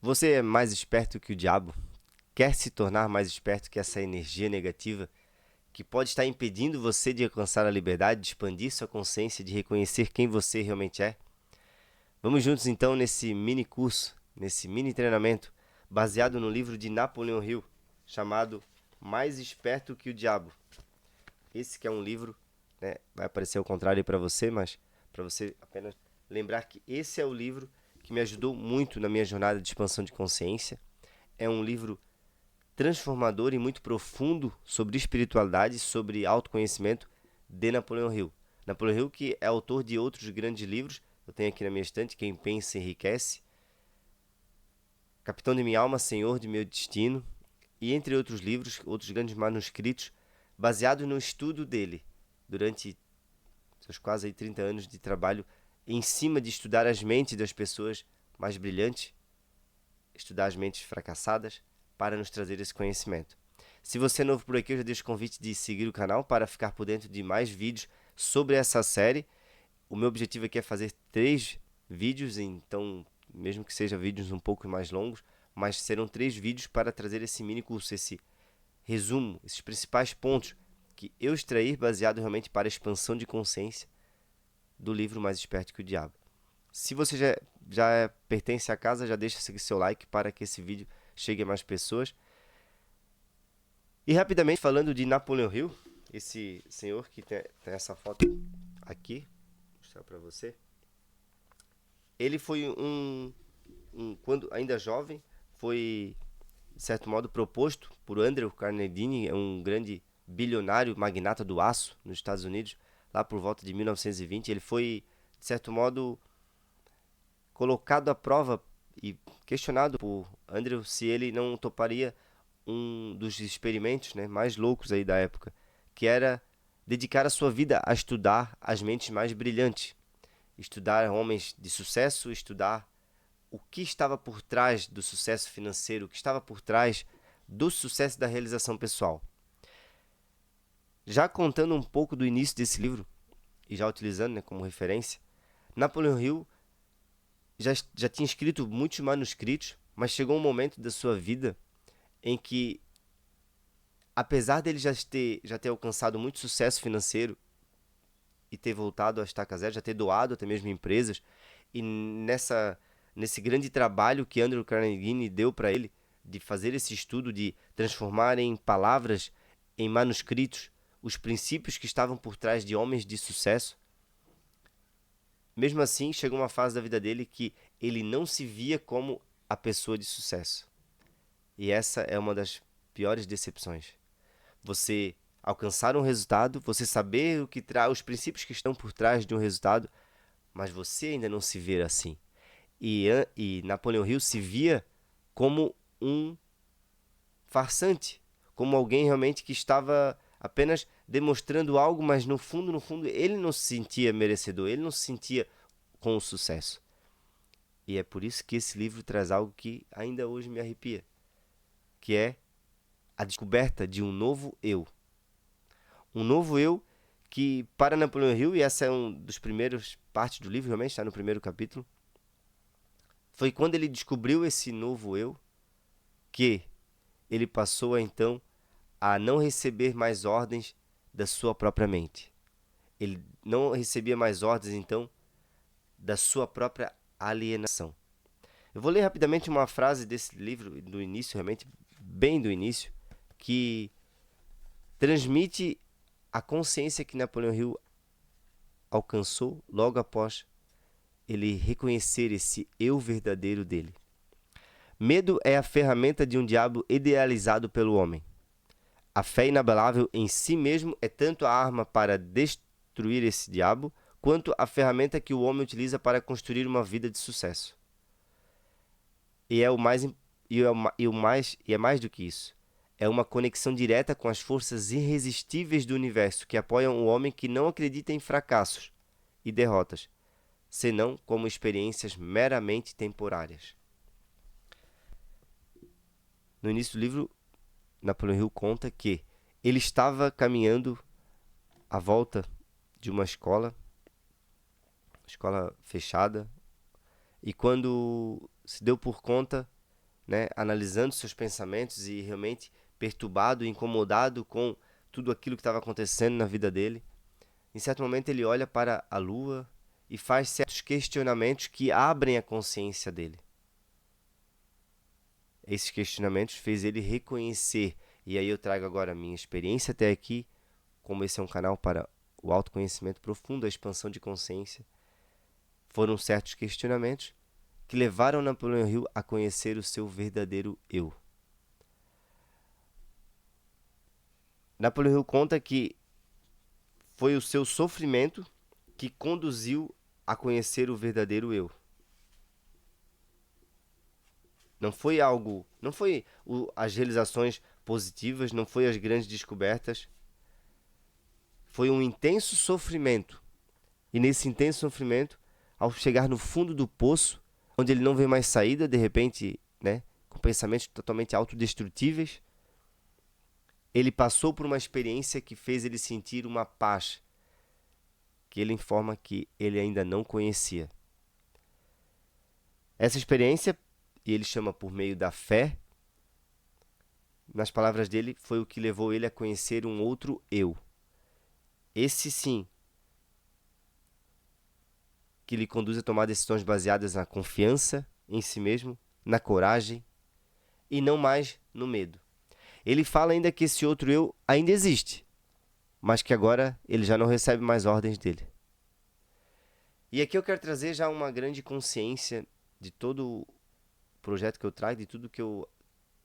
Você é mais esperto que o diabo? Quer se tornar mais esperto que essa energia negativa que pode estar impedindo você de alcançar a liberdade, de expandir sua consciência, de reconhecer quem você realmente é? Vamos juntos então nesse mini curso, nesse mini treinamento, baseado no livro de Napoleon Hill, chamado Mais Esperto que o Diabo. Esse que é um livro, né, vai aparecer ao contrário aí para você, mas para você apenas lembrar que esse é o livro que me ajudou muito na minha jornada de expansão de consciência. É um livro transformador e muito profundo sobre espiritualidade, sobre autoconhecimento de Napoleon Hill. Napoleon Hill, que é autor de outros grandes livros, eu tenho aqui na minha estante, Quem Pensa Enriquece, Capitão de Minha Alma, Senhor de Meu Destino, e entre outros livros, outros grandes manuscritos, baseados no estudo dele, durante seus quase 30 anos de trabalho, em cima de estudar as mentes das pessoas mais brilhantes, estudar as mentes fracassadas, para nos trazer esse conhecimento. Se você é novo por aqui, eu já deixo o convite de seguir o canal para ficar por dentro de mais vídeos sobre essa série. O meu objetivo aqui é fazer 3 vídeos, então, mesmo que sejam vídeos um pouco mais longos, mas serão 3 vídeos para trazer esse mini curso, esse resumo, esses principais pontos que eu extrair baseado realmente para a expansão de consciência do livro Mais Esperto que o Diabo. Se você já pertence à casa, já deixa seu like para que esse vídeo chegue a mais pessoas. E rapidamente falando de Napoleon Hill, esse senhor que tem essa foto aqui, vou mostrar para você. Ele foi quando ainda jovem, foi de certo modo proposto por Andrew Carnegie, um grande bilionário, magnata do aço nos Estados Unidos, lá por volta de 1920. Ele foi, de certo modo, colocado à prova e questionado por Andrew se ele não toparia um dos experimentos, né, mais loucos aí da época, que era dedicar a sua vida a estudar as mentes mais brilhantes, estudar homens de sucesso, estudar o que estava por trás do sucesso financeiro, o que estava por trás do sucesso da realização pessoal. Já contando um pouco do início desse livro, e já utilizando, né, como referência, Napoleon Hill já tinha escrito muitos manuscritos, mas chegou um momento da sua vida em que, apesar dele já ter alcançado muito sucesso financeiro e ter voltado a estaca zero, já ter doado até mesmo empresas, e nesse grande trabalho que Andrew Carnegie deu para ele, de fazer esse estudo, de transformar em palavras, em manuscritos, os princípios que estavam por trás de homens de sucesso, mesmo assim, chegou uma fase da vida dele que ele não se via como a pessoa de sucesso. E essa é uma das piores decepções. Você alcançar um resultado, você saber o que traz, os princípios que estão por trás de um resultado, mas você ainda não se vê assim. E Napoleon Hill se via como um farsante, como alguém realmente que estava apenas demonstrando algo, mas no fundo, ele não se sentia merecedor, ele não se sentia com o sucesso. E é por isso que esse livro traz algo que ainda hoje me arrepia, que é a descoberta de um novo eu. Um novo eu que, para Napoleon Hill, e essa é um dos primeiros partes do livro, realmente está no primeiro capítulo, foi quando ele descobriu esse novo eu que ele passou a, então, a não receber mais ordens da sua própria mente. Ele não recebia mais ordens, então, da sua própria alienação. Eu vou ler rapidamente uma frase desse livro, do início, realmente, bem do início, que transmite a consciência que Napoleon Hill alcançou logo após ele reconhecer esse eu verdadeiro dele. Medo é a ferramenta de um diabo idealizado pelo homem. A fé inabalável em si mesmo é tanto a arma para destruir esse diabo, quanto a ferramenta que o homem utiliza para construir uma vida de sucesso. E é mais do que isso. É uma conexão direta com as forças irresistíveis do universo que apoiam o homem que não acredita em fracassos e derrotas, senão como experiências meramente temporárias. No início do livro, Napoleon Hill conta que ele estava caminhando à volta de uma escola fechada, e quando se deu por conta né, analisando seus pensamentos e realmente perturbado, incomodado com tudo aquilo que estava acontecendo na vida dele. Em certo momento ele olha para a lua e faz certos questionamentos que abrem a consciência dele. Esses questionamentos fez ele reconhecer, e aí eu trago agora a minha experiência até aqui, como esse é um canal para o autoconhecimento profundo, a expansão de consciência. Foram certos questionamentos que levaram Napoleão Hill a conhecer o seu verdadeiro eu. Napoleão Hill conta que foi o seu sofrimento que conduziu a conhecer o verdadeiro eu. Não foi algo, não foi as realizações positivas, não foi as grandes descobertas. Foi um intenso sofrimento. E nesse intenso sofrimento, ao chegar no fundo do poço, onde ele não vê mais saída, de repente, né, com pensamentos totalmente autodestrutíveis, ele passou por uma experiência que fez ele sentir uma paz, que ele informa que ele ainda não conhecia. Essa experiência, e ele chama por meio da fé, nas palavras dele, foi o que levou ele a conhecer um outro eu. Esse sim, que lhe conduz a tomar decisões baseadas na confiança em si mesmo, na coragem e não mais no medo. Ele fala ainda que esse outro eu ainda existe, mas que agora ele já não recebe mais ordens dele. E aqui eu quero trazer já uma grande consciência de todo o projeto que eu trago, de tudo que eu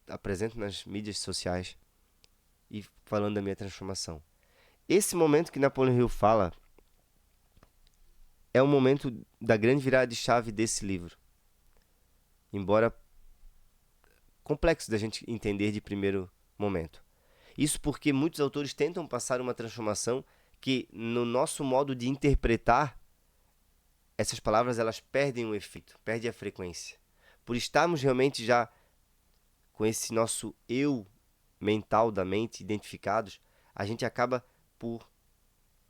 apresento nas mídias sociais e falando da minha transformação. Esse momento que Napoleão Hill fala é o momento da grande virada de chave desse livro. Embora complexo da gente entender de primeiro momento. Isso porque muitos autores tentam passar uma transformação que, no nosso modo de interpretar, essas palavras elas perdem o efeito, perdem a frequência. Por estarmos realmente já com esse nosso eu mental da mente identificados, a gente acaba por,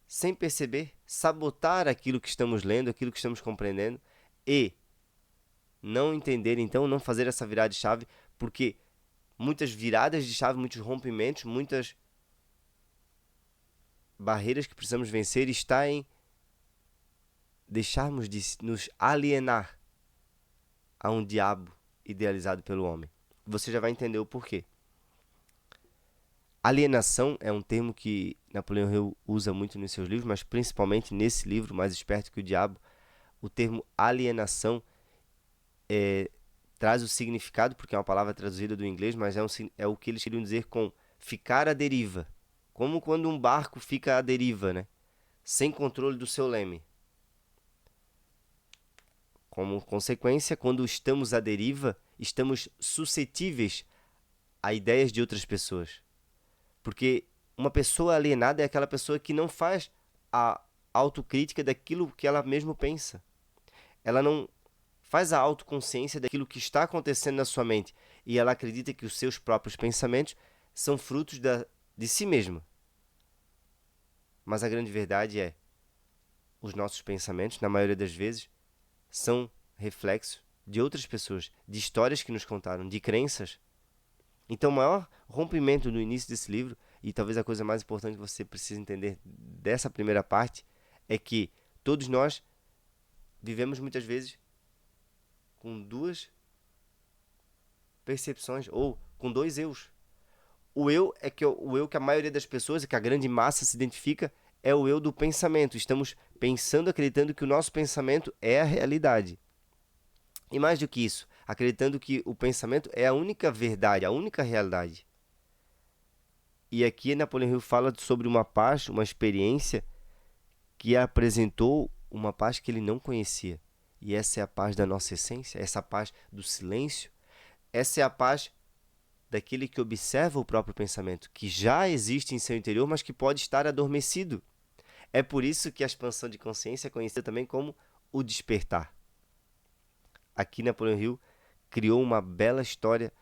sem perceber, sabotar aquilo que estamos lendo, aquilo que estamos compreendendo e não entender, então, não fazer essa virada de chave, porque muitas viradas de chave, muitos rompimentos, muitas barreiras que precisamos vencer está em deixarmos de nos alienar a um diabo idealizado pelo homem. Você já vai entender o porquê. Alienação é um termo que Napoleão Hill usa muito nos seus livros, mas principalmente nesse livro, Mais Esperto que o Diabo, o termo alienação traz o significado, porque é uma palavra traduzida do inglês, mas é o que eles queriam dizer com ficar à deriva. Como quando um barco fica à deriva, né? Sem controle do seu leme. Como consequência, quando estamos à deriva, estamos suscetíveis a ideias de outras pessoas. Porque uma pessoa alienada é aquela pessoa que não faz a autocrítica daquilo que ela mesma pensa. Ela não faz a autoconsciência daquilo que está acontecendo na sua mente e ela acredita que os seus próprios pensamentos são frutos de si mesma. Mas a grande verdade é, os nossos pensamentos, na maioria das vezes, são reflexos de outras pessoas, de histórias que nos contaram, de crenças. Então, o maior rompimento no início desse livro, e talvez a coisa mais importante que você precisa entender dessa primeira parte, é que todos nós vivemos muitas vezes com duas percepções, ou com dois eus. O eu é que o eu que a maioria das pessoas, que a grande massa se identifica, é o eu do pensamento. Estamos pensando, acreditando que o nosso pensamento é a realidade. E mais do que isso, acreditando que o pensamento é a única verdade, a única realidade. E aqui Napoleão Hill fala sobre uma paz, uma experiência que apresentou uma paz que ele não conhecia. E essa é a paz da nossa essência, essa é a paz do silêncio, essa é a paz daquele que observa o próprio pensamento, que já existe em seu interior, mas que pode estar adormecido. É por isso que a expansão de consciência é conhecida também como o despertar. Aqui Napoleão Hill criou uma bela história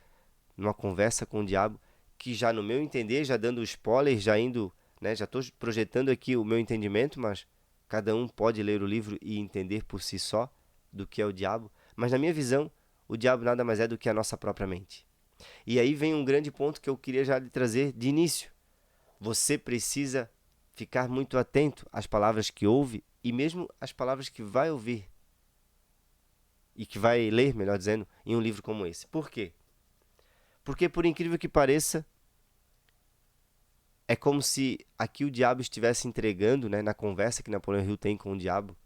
numa conversa com o diabo, que já no meu entender, já dando spoiler, já indo, né, já estou projetando aqui o meu entendimento, mas cada um pode ler o livro e entender por si só do que é o diabo. Mas na minha visão, o diabo nada mais é do que a nossa própria mente. E aí vem um grande ponto que eu queria já lhe trazer de início. Você precisa ficar muito atento às palavras que ouve e mesmo às palavras que vai ouvir e que vai ler, melhor dizendo, em um livro como esse. Por quê? Porque, por incrível que pareça, é como se aqui o diabo estivesse entregando, né, na conversa que Napoleão Hill tem com o diabo,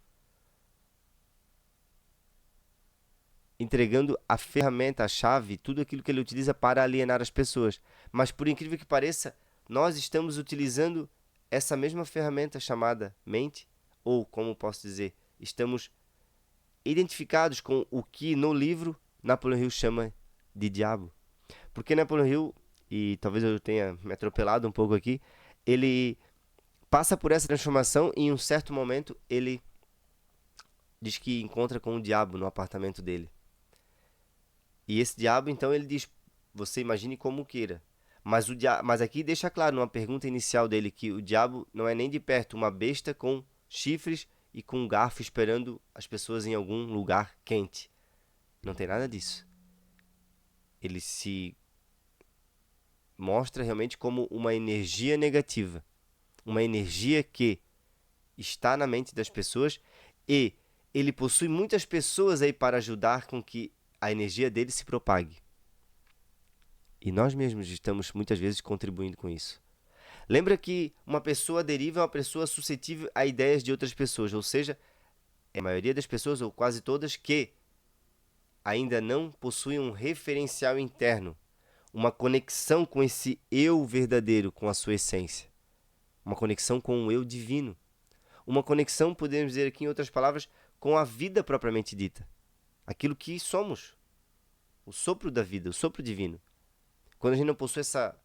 entregando a ferramenta, a chave, tudo aquilo que ele utiliza para alienar as pessoas. Mas, por incrível que pareça, nós estamos utilizando essa mesma ferramenta chamada mente, ou, como posso dizer, estamos identificados com o que no livro Napoleão Hill chama de diabo. Porque Napoleão Hill, e talvez eu tenha me atropelado um pouco aqui, ele passa por essa transformação e em um certo momento ele diz que encontra com o diabo no apartamento dele. E esse diabo, então, ele diz, você imagine como queira. Mas aqui deixa claro, numa pergunta inicial dele, que o diabo não é nem de perto uma besta com chifres e com um garfo esperando as pessoas em algum lugar quente. Não tem nada disso. Ele se mostra realmente como uma energia negativa. Uma energia que está na mente das pessoas e ele possui muitas pessoas aí para ajudar com que a energia dele se propague. E nós mesmos estamos muitas vezes contribuindo com isso. Lembra que uma pessoa deriva é uma pessoa suscetível a ideias de outras pessoas, ou seja, é a maioria das pessoas, ou quase todas, que ainda não possuem um referencial interno, uma conexão com esse eu verdadeiro, com a sua essência, uma conexão com o eu divino, uma conexão, podemos dizer aqui em outras palavras, com a vida propriamente dita, aquilo que somos, o sopro da vida, o sopro divino. Quando a gente não possui essa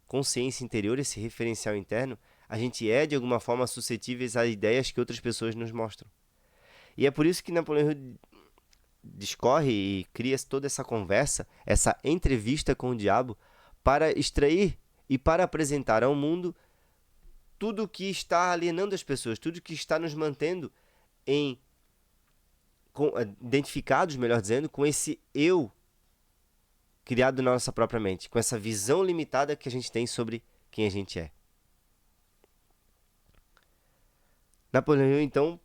consciência interior, esse referencial interno, a gente é de alguma forma suscetíveis a ideias que outras pessoas nos mostram. E é por isso que Napoleão Hill discorre e cria toda essa conversa, essa entrevista com o diabo, para extrair e para apresentar ao mundo tudo que está alienando as pessoas, tudo que está nos mantendo identificados, melhor dizendo, com esse eu criado na nossa própria mente, com essa visão limitada que a gente tem sobre quem a gente é. Napoleão Hill, então,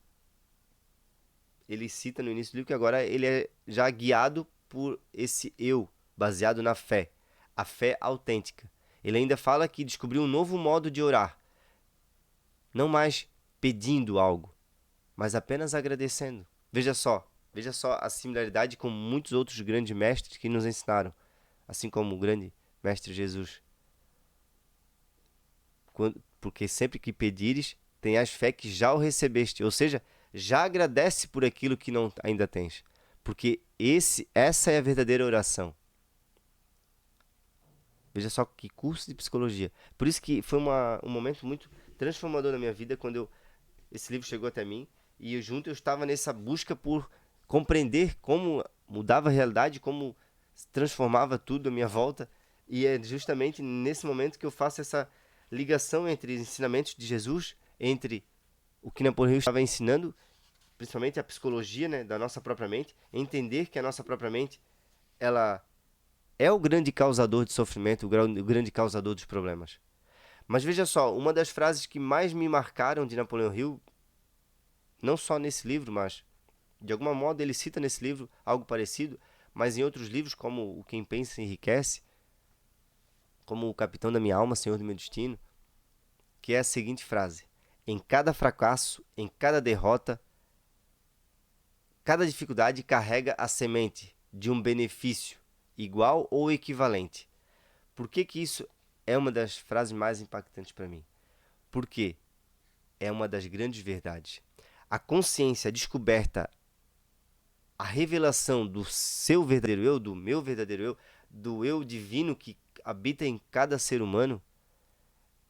ele cita no início do livro que agora ele é já guiado por esse eu, baseado na fé, a fé autêntica. Ele ainda fala que descobriu um novo modo de orar, não mais pedindo algo, mas apenas agradecendo. Veja só a similaridade com muitos outros grandes mestres que nos ensinaram, assim como o grande mestre Jesus. Porque sempre que pedires, tenhas fé que já o recebeste, ou seja, já agradece por aquilo que não ainda tens, porque essa é a verdadeira oração. Veja só que curso de psicologia. Por isso que foi um momento muito transformador na minha vida quando esse livro chegou até mim e eu estava nessa busca por compreender como mudava a realidade, como transformava tudo à minha volta. E é justamente nesse momento que eu faço essa ligação entre os ensinamentos de Jesus, entre o que Napoleão Hill estava ensinando, principalmente a psicologia, né, da nossa própria mente, entender que a nossa própria mente ela é o grande causador de sofrimento, o grande causador dos problemas. Mas veja só, uma das frases que mais me marcaram de Napoleão Hill, não só nesse livro, mas de alguma modo ele cita nesse livro algo parecido, mas em outros livros como O Quem Pensa Enriquece, como O Capitão da Minha Alma, Senhor do Meu Destino, que é a seguinte frase: em cada fracasso, em cada derrota, cada dificuldade carrega a semente de um benefício igual ou equivalente. Por que que isso é uma das frases mais impactantes para mim? Porque é uma das grandes verdades. A consciência, a descoberta, a revelação do seu verdadeiro eu, do meu verdadeiro eu, do eu divino que habita em cada ser humano,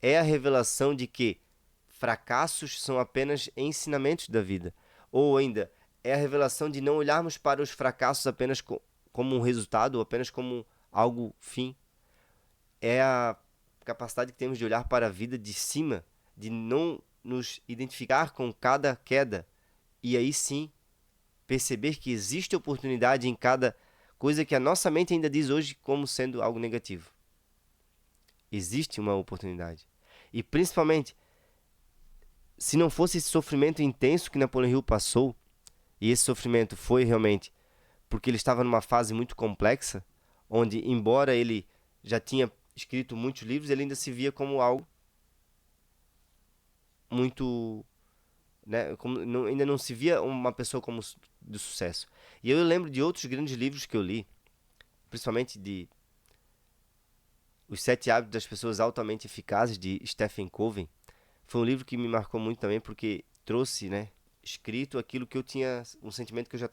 é a revelação de que fracassos são apenas ensinamentos da vida. Ou ainda, é a revelação de não olharmos para os fracassos apenas como um resultado, ou apenas como algo fim. É a capacidade que temos de olhar para a vida de cima, de não nos identificar com cada queda, e aí sim perceber que existe oportunidade em cada coisa que a nossa mente ainda diz hoje como sendo algo negativo. Existe uma oportunidade. E principalmente, se não fosse esse sofrimento intenso que Napoleão Hill passou, e esse sofrimento foi realmente porque ele estava numa fase muito complexa, onde, embora ele já tinha escrito muitos livros, ele ainda se via como algo muito, né, ainda não se via uma pessoa como de sucesso. E eu lembro de outros grandes livros que eu li, principalmente de Os Sete Hábitos das Pessoas Altamente Eficazes, de Stephen Covey. Foi um livro que me marcou muito também, porque trouxe, né, escrito aquilo que eu tinha, um sentimento que eu já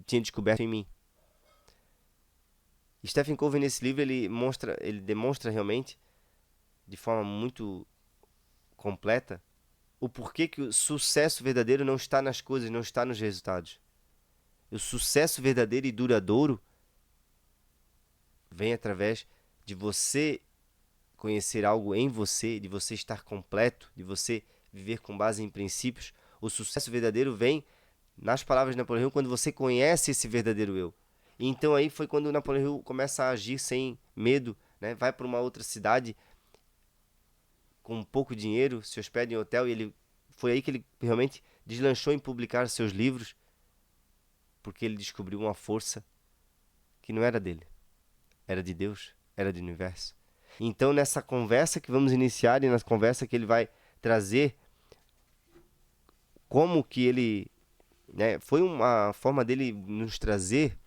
tinha descoberto em mim. Stephen Covey, nesse livro, ele demonstra realmente, de forma muito completa, o porquê que o sucesso verdadeiro não está nas coisas, não está nos resultados. O sucesso verdadeiro e duradouro vem através de você conhecer algo em você, de você estar completo, de você viver com base em princípios. O sucesso verdadeiro vem, nas palavras de Napoleão Hill, quando você conhece esse verdadeiro eu. E então aí foi quando Napoleão Hill começa a agir sem medo, né? Vai para uma outra cidade com pouco dinheiro, se hospeda em hotel, e foi aí que ele realmente deslanchou em publicar seus livros, porque ele descobriu uma força que não era dele, era de Deus, era do universo. Então, nessa conversa que vamos iniciar, e na conversa que ele vai trazer como que ele, né, foi uma forma dele nos trazer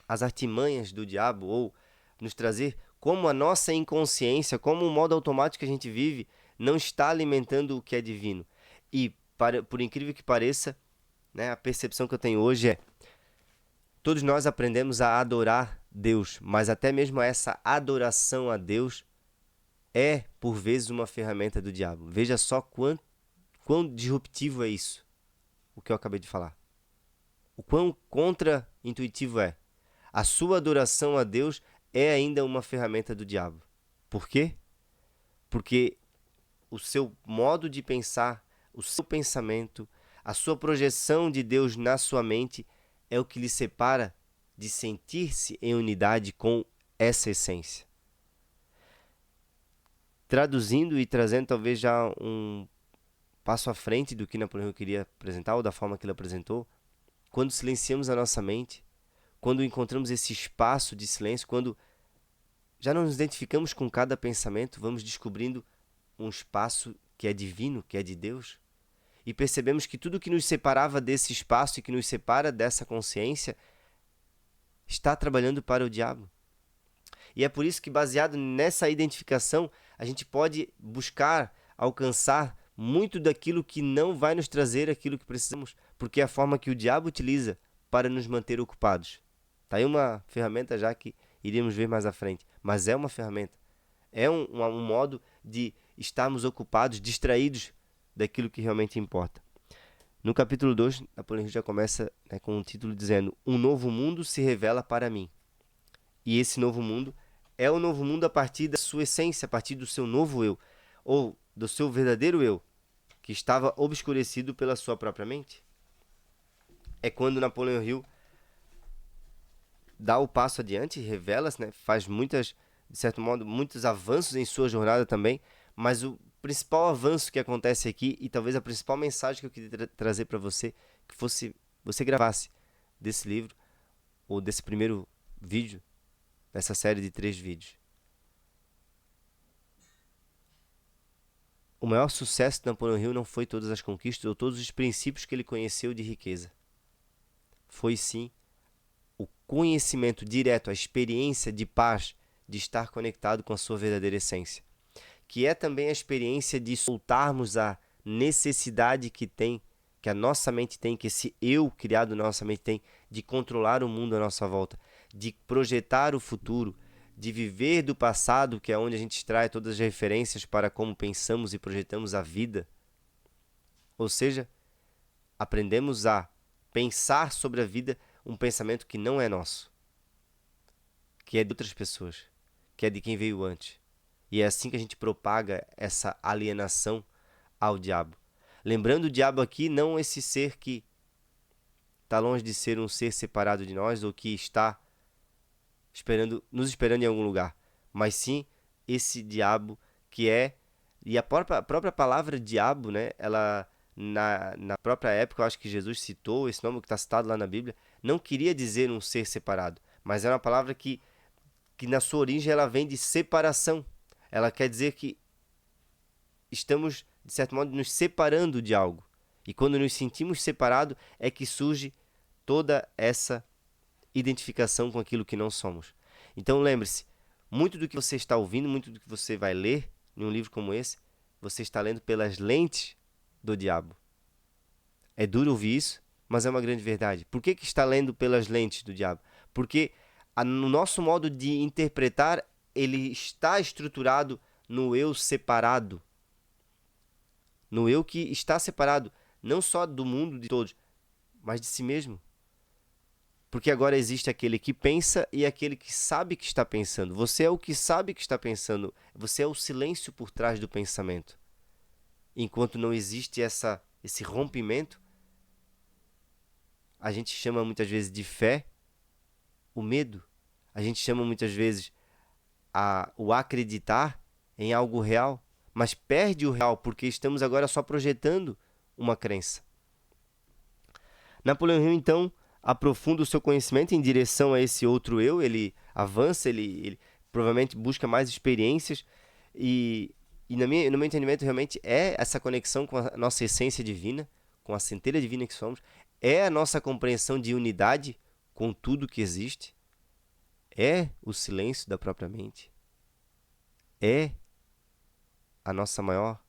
as artimanhas do diabo, ou nos trazer como a nossa inconsciência, como o modo automático que a gente vive, não está alimentando o que é divino. E, por incrível que pareça, né, a percepção que eu tenho hoje é: todos nós aprendemos a adorar Deus, mas até mesmo essa adoração a Deus é, por vezes, uma ferramenta do diabo. Veja só quão disruptivo é isso, o que eu acabei de falar. O quão contra-intuitivo é. A sua adoração a Deus é ainda uma ferramenta do diabo. Por quê? Porque o seu modo de pensar, o seu pensamento, a sua projeção de Deus na sua mente é o que lhe separa de sentir-se em unidade com essa essência. Traduzindo e trazendo talvez já um passo à frente do que Napoleão queria apresentar, ou da forma que ele apresentou, quando silenciamos a nossa mente, quando encontramos esse espaço de silêncio, quando já não nos identificamos com cada pensamento, vamos descobrindo um espaço que é divino, que é de Deus, e percebemos que tudo que nos separava desse espaço e que nos separa dessa consciência está trabalhando para o diabo. E é por isso que, baseado nessa identificação, a gente pode buscar alcançar muito daquilo que não vai nos trazer aquilo que precisamos, porque é a forma que o diabo utiliza para nos manter ocupados. Está aí uma ferramenta já que iremos ver mais à frente, mas é uma ferramenta. É um modo de estarmos ocupados, distraídos daquilo que realmente importa. No capítulo 2, Napoleão já começa, né, com um título dizendo: Um novo mundo se revela para mim. E esse novo mundo é o novo mundo a partir da sua essência, a partir do seu novo eu, ou do seu verdadeiro eu, que estava obscurecido pela sua própria mente. É quando Napoleão Hill dá o passo adiante, revela-se, né, faz de certo modo, muitos avanços em sua jornada também, mas o principal avanço que acontece aqui, e talvez a principal mensagem que eu queria trazer para você, que fosse você gravasse desse livro, ou desse primeiro vídeo, dessa série de 3 vídeos. O maior sucesso de Napoleão Hill não foi todas as conquistas ou todos os princípios que ele conheceu de riqueza. Foi sim o conhecimento direto, a experiência de paz, de estar conectado com a sua verdadeira essência. Que é também a experiência de soltarmos a necessidade que a nossa mente tem, que esse eu criado na nossa mente tem, de controlar o mundo à nossa volta, de projetar o futuro, de viver do passado, que é onde a gente extrai todas as referências para como pensamos e projetamos a vida. Ou seja, aprendemos a pensar sobre a vida um pensamento que não é nosso, que é de outras pessoas, que é de quem veio antes. E é assim que a gente propaga essa alienação ao diabo. Lembrando o diabo aqui, não esse ser que está longe de ser um ser separado de nós ou que está nos esperando em algum lugar, mas sim esse diabo que é, e a própria palavra diabo, né, ela na própria época, eu acho que Jesus citou esse nome que está citado lá na Bíblia, não queria dizer um ser separado, mas é uma palavra que na sua origem ela vem de separação. Ela quer dizer que estamos, de certo modo, nos separando de algo. E quando nos sentimos separados é que surge toda essa identificação com aquilo que não somos. Então lembre-se, muito do que você está ouvindo, muito do que você vai ler em um livro como esse, você está lendo pelas lentes do diabo. É duro ouvir isso, mas é uma grande verdade. Por que está lendo pelas lentes do diabo? Porque no nosso modo de interpretar, ele está estruturado no eu separado. No eu que está separado, não só do mundo de todos, mas de si mesmo. Porque agora existe aquele que pensa e aquele que sabe que está pensando. Você é o que sabe que está pensando. Você é o silêncio por trás do pensamento. Enquanto não existe esse rompimento, a gente chama muitas vezes de fé o medo. A gente chama muitas vezes o acreditar em algo real, mas perde o real porque estamos agora só projetando uma crença. Napoleão Hill, então, aprofunda o seu conhecimento em direção a esse outro eu, ele avança, ele provavelmente busca mais experiências e no meu entendimento realmente é essa conexão com a nossa essência divina, com a centelha divina que somos, é a nossa compreensão de unidade com tudo que existe, é o silêncio da própria mente, é a nossa maior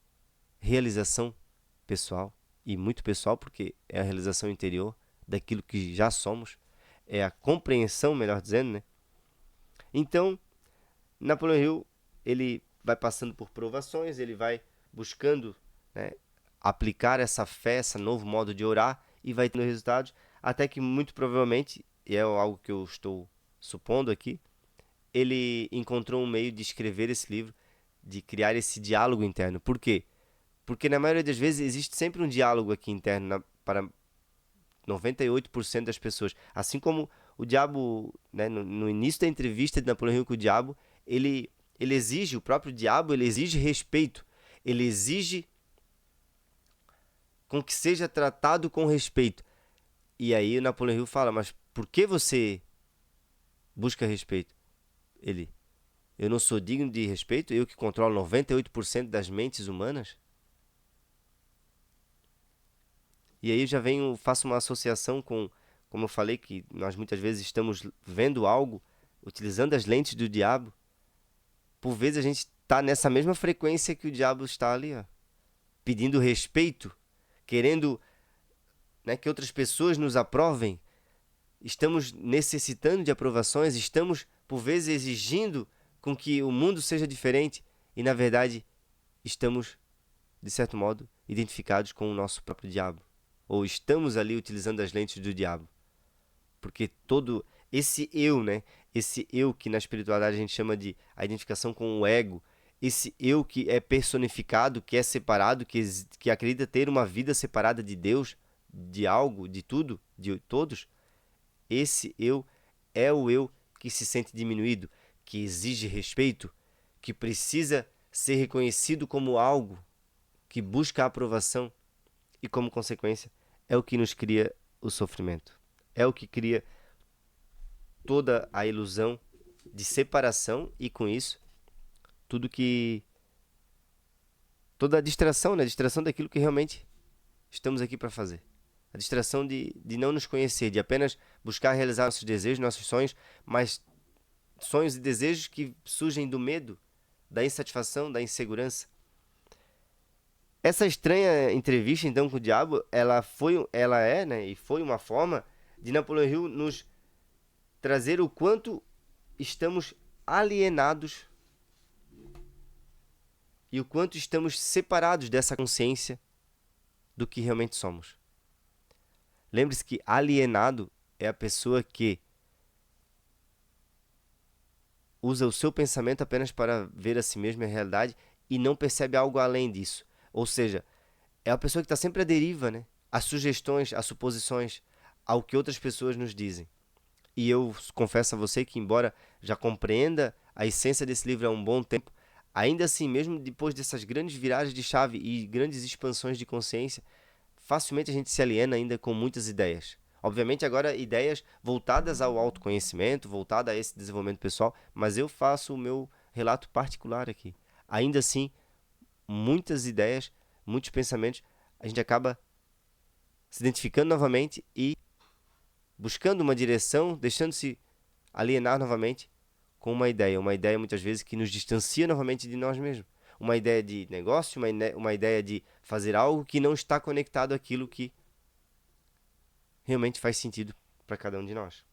realização pessoal, e muito pessoal porque é a realização interior daquilo que já somos, é a compreensão, melhor dizendo, né? Então, Napoleão Hill, ele vai passando por provações, ele vai buscando, né, aplicar essa fé, esse novo modo de orar e vai tendo resultados, até que muito provavelmente, e é algo que eu estou supondo aqui, ele encontrou um meio de escrever esse livro, de criar esse diálogo interno. Por quê? Porque na maioria das vezes existe sempre um diálogo aqui interno para 98% das pessoas. Assim como o diabo, né, no início da entrevista de Napoleão Hill com o diabo, ele exige, o próprio diabo, ele exige respeito. Ele exige com que seja tratado com respeito. E aí o Napoleão Hill fala, mas por que você busca respeito? Eu não sou digno de respeito? Eu que controlo 98% das mentes humanas? E aí já faço uma associação com, como eu falei, que nós muitas vezes estamos vendo algo, utilizando as lentes do diabo. Por vezes a gente está nessa mesma frequência que o diabo está ali, ó, pedindo respeito, querendo, né, que outras pessoas nos aprovem. Estamos necessitando de aprovações, estamos, por vezes, exigindo com que o mundo seja diferente e, na verdade, estamos, de certo modo, identificados com o nosso próprio diabo. Ou estamos ali utilizando as lentes do diabo. Porque todo esse eu, né? Esse eu que na espiritualidade a gente chama de a identificação com o ego, esse eu que é personificado, que é separado, que acredita ter uma vida separada de Deus, de algo, de tudo, de todos, esse eu é o eu que se sente diminuído, que exige respeito, que precisa ser reconhecido como algo, que busca a aprovação e, como consequência, é o que nos cria o sofrimento. É o que cria toda a ilusão de separação e, com isso, toda a distração, né? A distração daquilo que realmente estamos aqui para fazer. A distração de não nos conhecer, de apenas buscar realizar nossos desejos, nossos sonhos, mas sonhos e desejos que surgem do medo, da insatisfação, da insegurança. Essa estranha entrevista, então, com o diabo, ela é, né, e foi uma forma de Napoleão Hill nos trazer o quanto estamos alienados e o quanto estamos separados dessa consciência do que realmente somos. Lembre-se que alienado é a pessoa que usa o seu pensamento apenas para ver a si mesma a realidade e não percebe algo além disso. Ou seja, é a pessoa que está sempre à deriva, né? A sugestões, a suposições, ao que outras pessoas nos dizem. E eu confesso a você que, embora já compreenda a essência desse livro há um bom tempo, ainda assim, mesmo depois dessas grandes viragens de chave e grandes expansões de consciência, facilmente a gente se aliena ainda com muitas ideias. Obviamente agora ideias voltadas ao autoconhecimento, voltadas a esse desenvolvimento pessoal, mas eu faço o meu relato particular aqui. Ainda assim, muitas ideias, muitos pensamentos, a gente acaba se identificando novamente e buscando uma direção, deixando-se alienar novamente com uma ideia muitas vezes que nos distancia novamente de nós mesmos. Uma ideia de negócio, uma ideia de fazer algo que não está conectado àquilo que realmente faz sentido para cada um de nós.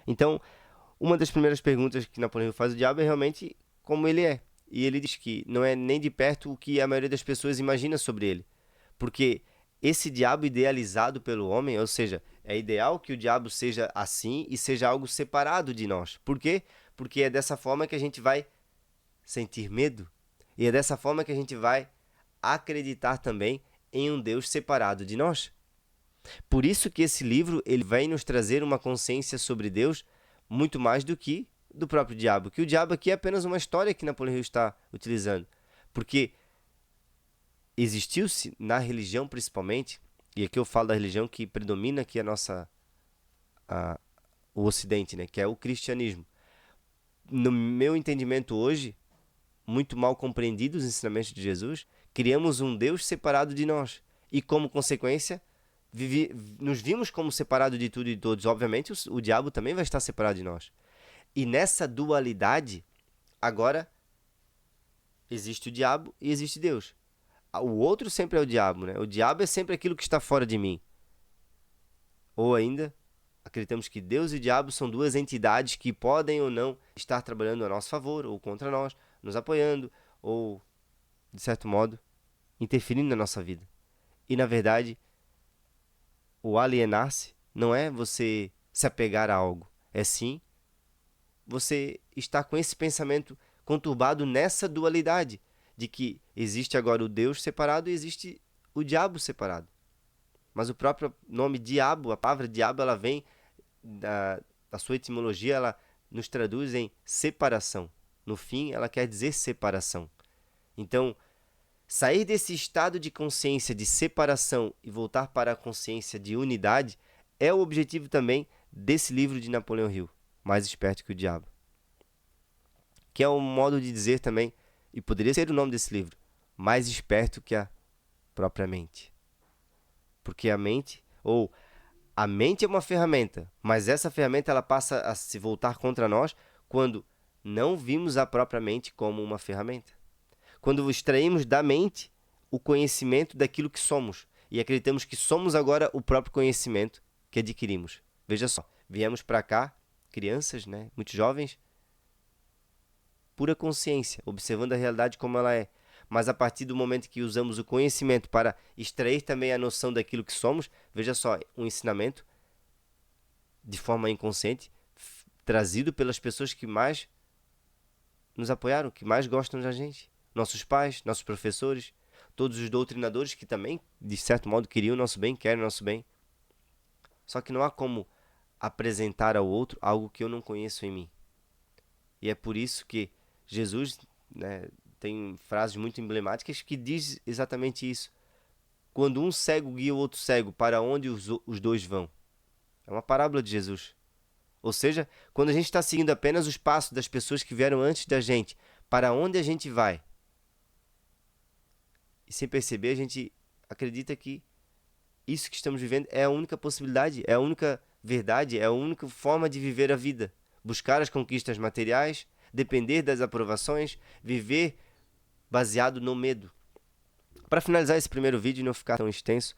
Então, uma das primeiras perguntas que Napoleão faz ao diabo é realmente como ele é. E ele diz que não é nem de perto o que a maioria das pessoas imagina sobre ele. Porque esse diabo idealizado pelo homem, ou seja, é ideal que o diabo seja assim e seja algo separado de nós. Por quê? Porque é dessa forma que a gente vai sentir medo. E é dessa forma que a gente vai acreditar também em um Deus separado de nós. Por isso que esse livro ele vai nos trazer uma consciência sobre Deus muito mais do que do próprio diabo. Que o diabo aqui é apenas uma história que Napoleão Hill está utilizando. Porque existiu-se na religião principalmente, e aqui eu falo da religião que predomina aqui o Ocidente, né, que é o cristianismo. No meu entendimento hoje, muito mal compreendidos os ensinamentos de Jesus, criamos um Deus separado de nós. E como consequência, nos vimos como separado de tudo e de todos. Obviamente, o diabo também vai estar separado de nós. E nessa dualidade, agora, existe o diabo e existe Deus. O outro sempre é o diabo, né? O diabo é sempre aquilo que está fora de mim. Ou ainda, acreditamos que Deus e o diabo são duas entidades que podem ou não estar trabalhando a nosso favor ou contra nós, nos apoiando ou, de certo modo, interferindo na nossa vida. E, na verdade, o alienar-se não é você se apegar a algo, é sim você estar com esse pensamento conturbado nessa dualidade de que existe agora o Deus separado e existe o diabo separado. Mas o próprio nome diabo, a palavra diabo, ela vem da sua etimologia, ela nos traduz em separação. No fim, ela quer dizer separação. Então, sair desse estado de consciência de separação e voltar para a consciência de unidade é o objetivo também desse livro de Napoleão Hill, Mais Esperto que o Diabo. Que é um modo de dizer também, e poderia ser o nome desse livro, Mais Esperto que a própria mente. Porque a mente é uma ferramenta, mas essa ferramenta ela passa a se voltar contra nós quando não vimos a própria mente como uma ferramenta. Quando extraímos da mente o conhecimento daquilo que somos e acreditamos que somos agora o próprio conhecimento que adquirimos. Veja só, viemos para cá, crianças, né, muito jovens, pura consciência, observando a realidade como ela é. Mas a partir do momento que usamos o conhecimento para extrair também a noção daquilo que somos, veja só, um ensinamento de forma inconsciente, trazido pelas pessoas que mais nos apoiaram, que mais gostam da gente. Nossos pais, nossos professores, todos os doutrinadores que também, de certo modo, queriam o nosso bem, querem o nosso bem. Só que não há como apresentar ao outro algo que eu não conheço em mim. E é por isso que Jesus, né, tem frases muito emblemáticas que diz exatamente isso. Quando um cego guia o outro cego, para onde os dois vão? É uma parábola de Jesus. Ou seja, quando a gente está seguindo apenas os passos das pessoas que vieram antes da gente, para onde a gente vai? E sem perceber, a gente acredita que isso que estamos vivendo é a única possibilidade, é a única verdade, é a única forma de viver a vida. Buscar as conquistas materiais, depender das aprovações, viver baseado no medo. Para finalizar esse primeiro vídeo e não ficar tão extenso,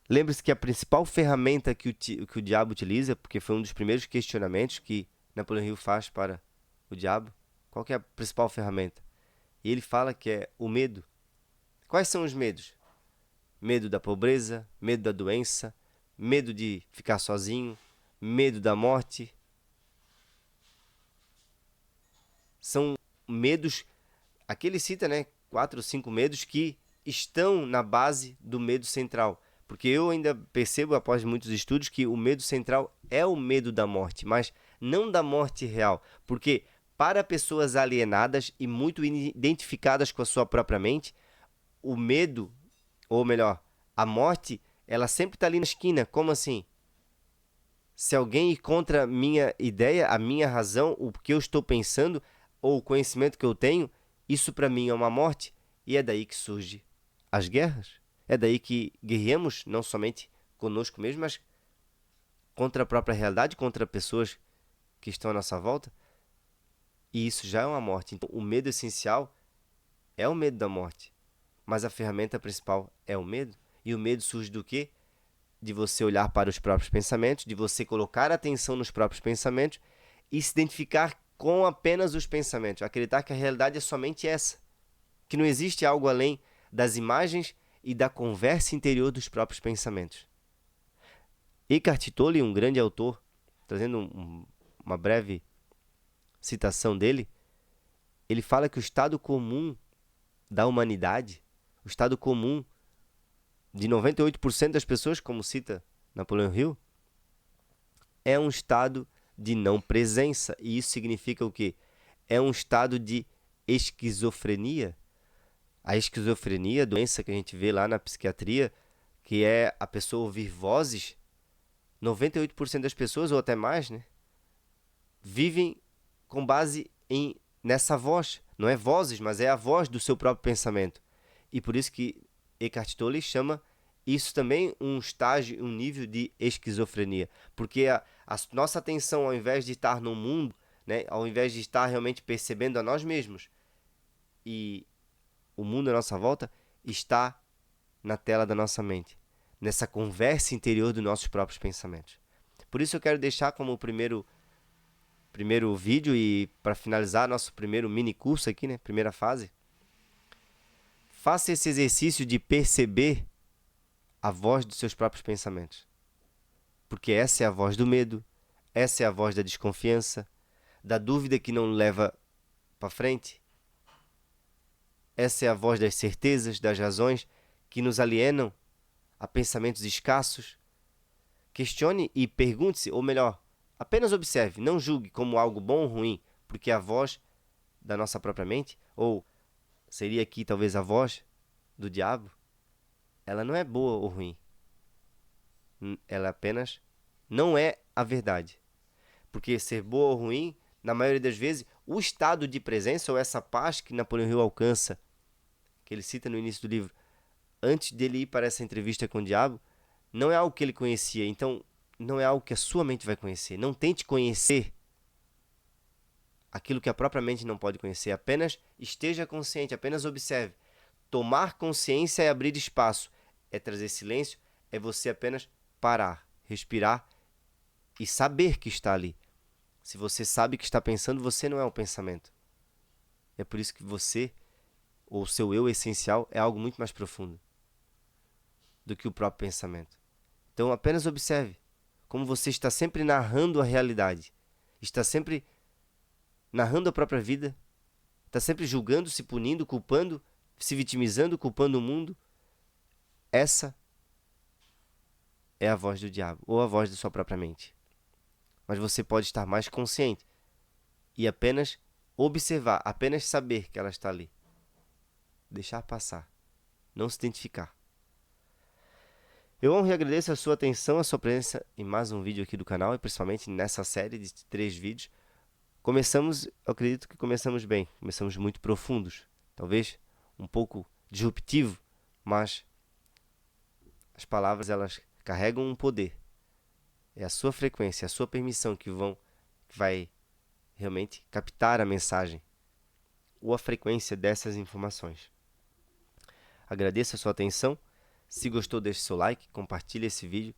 lembre-se que a principal ferramenta que o diabo utiliza, porque foi um dos primeiros questionamentos que Napoleão Hill faz para o diabo, qual que é a principal ferramenta? E ele fala que é o medo. Quais são os medos? Medo da pobreza, medo da doença, medo de ficar sozinho, medo da morte. São medos, aqui ele cita, né, 4 ou 5 medos que estão na base do medo central. Porque eu ainda percebo, após muitos estudos, que o medo central é o medo da morte, mas não da morte real. Porque para pessoas alienadas e muito identificadas com a sua própria mente, o medo, ou melhor, a morte, ela sempre está ali na esquina. Como assim? Se alguém ir contra a minha ideia, a minha razão, o que eu estou pensando, ou o conhecimento que eu tenho, isso para mim é uma morte. E é daí que surgem as guerras. É daí que guerreamos, não somente conosco mesmo, mas contra a própria realidade, contra pessoas que estão à nossa volta. E isso já é uma morte. Então, o medo essencial é o medo da morte. Mas a ferramenta principal é o medo. E o medo surge do quê? De você olhar para os próprios pensamentos, de você colocar atenção nos próprios pensamentos e se identificar com apenas os pensamentos. Acreditar que a realidade é somente essa. Que não existe algo além das imagens e da conversa interior dos próprios pensamentos. Eckhart Tolle, um grande autor, trazendo uma breve citação dele, ele fala que o estado comum da humanidade, o estado comum de 98% das pessoas, como cita Napoleão Hill, é um estado de não presença. E isso significa o quê? É um estado de esquizofrenia. A esquizofrenia, doença que a gente vê lá na psiquiatria, que é a pessoa ouvir vozes, 98% das pessoas, ou até mais, né, vivem com base nessa voz. Não é vozes, mas é a voz do seu próprio pensamento. E por isso que Eckhart Tolle chama isso também um estágio, um nível de esquizofrenia. Porque a nossa atenção, ao invés de estar no mundo, né, ao invés de estar realmente percebendo a nós mesmos e o mundo à nossa volta, está na tela da nossa mente, nessa conversa interior dos nossos próprios pensamentos. Por isso eu quero deixar como primeiro vídeo e para finalizar nosso primeiro mini curso aqui, né, primeira fase, faça esse exercício de perceber a voz dos seus próprios pensamentos. Porque essa é a voz do medo, essa é a voz da desconfiança, da dúvida que não leva para frente. Essa é a voz das certezas, das razões que nos alienam a pensamentos escassos. Questione e pergunte-se, ou melhor, apenas observe, não julgue como algo bom ou ruim, porque a voz da nossa própria mente, ou seria aqui talvez a voz do diabo, ela não é boa ou ruim. Ela apenas não é a verdade. Porque ser boa ou ruim, na maioria das vezes, o estado de presença ou essa paz que Napoleão Hill alcança, que ele cita no início do livro, antes dele ir para essa entrevista com o diabo, não é algo que ele conhecia. Então, não é algo que a sua mente vai conhecer. Não tente conhecer aquilo que a própria mente não pode conhecer. Apenas esteja consciente, apenas observe. Tomar consciência é abrir espaço, é trazer silêncio, é você apenas parar, respirar e saber que está ali. Se você sabe que está pensando, você não é um pensamento. É por isso que você, ou o seu eu essencial, é algo muito mais profundo do que o próprio pensamento. Então apenas observe como você está sempre narrando a realidade, está sempre narrando a própria vida, está sempre julgando, se punindo, culpando, se vitimizando, culpando o mundo. Essa é a voz do diabo, ou a voz da sua própria mente. Mas você pode estar mais consciente e apenas observar, apenas saber que ela está ali. Deixar passar, não se identificar. Eu honro e agradeço a sua atenção, a sua presença em mais um vídeo aqui do canal e principalmente nessa série de 3 vídeos. Eu acredito que começamos bem, começamos muito profundos, talvez um pouco disruptivo, mas as palavras elas carregam um poder. É a sua frequência, a sua permissão que vai realmente captar a mensagem ou a frequência dessas informações. Agradeço a sua atenção. Se gostou, deixe seu like, compartilhe esse vídeo.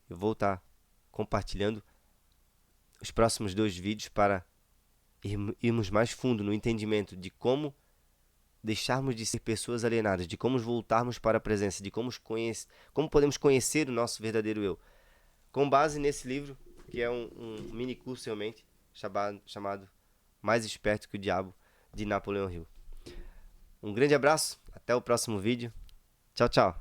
Eu vou estar compartilhando os próximos 2 vídeos para irmos mais fundo no entendimento de como deixarmos de ser pessoas alienadas, de como voltarmos para a presença, de como podemos conhecer o nosso verdadeiro eu. Com base nesse livro, que é um mini curso realmente, chamado Mais Esperto que o Diabo, de Napoleão Hill. Um grande abraço, até o próximo vídeo. Tchau, tchau.